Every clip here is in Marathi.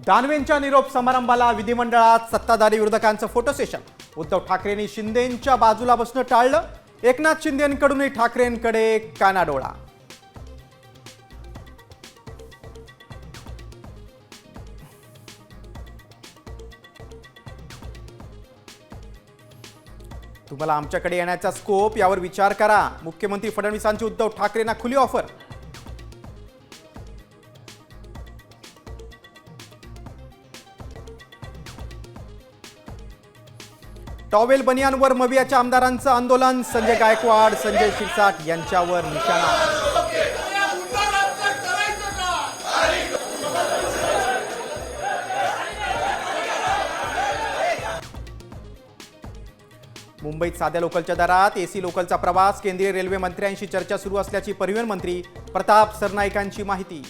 दानवेंच्या निरोप समारंभाला विधिमंडळात सत्ताधारी विरोधकांचं फोटो सेशन। उद्धव ठाकरेंनी शिंदेंच्या बाजूला बसणं टाळलं। एकनाथ शिंदेंकडूनही ठाकरेंकडे कानाडोळा। तुम्हाला आमच्याकडे येण्याचा स्कोप यावर विचार करा। मुख्यमंत्री फडणवीसांची उद्धव ठाकरेंना खुली ऑफर। टॉवेल बनियानवर मवियाच्या आमदारांचं आंदोलन। संजय गायकवाड, संजय शिरसाट यांच्यावर निशाणा। मुंबईत साध्या लोकलच्या दरात एसी लोकलचा प्रवास। केंद्रीय रेल्वे मंत्र्यांशी चर्चा सुरू असल्याची परिवहन मंत्री प्रताप सरनाईकांची माहिती।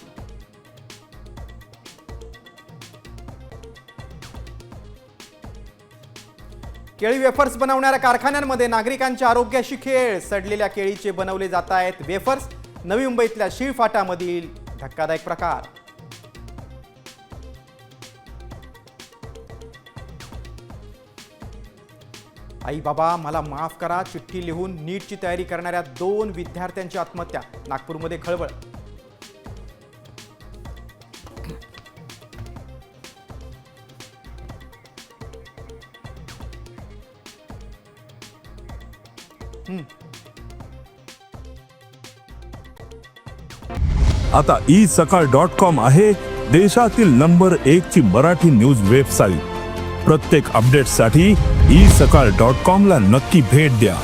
केळी वेफर्स बनवणाऱ्या कारखान्यांमध्ये नागरिकांच्या आरोग्याशी खेळ। सडलेल्या केळीचे बनवले जात आहेत वेफर्स। नवी मुंबईतल्या शिळफाटामधील धक्कादायक प्रकार। आई बाबा मला माफ करा, चिठ्ठी लिहून नीटची तयारी करणाऱ्या 2 विद्यार्थ्यांची आत्महत्या। नागपूरमध्ये खळबळ। आता isakal.com आहे देशातील नंबर 1 ची मराठी न्यूज वेबसाईट। प्रत्येक अपडेटसाठी isakal.com ला नक्की भेट द्या।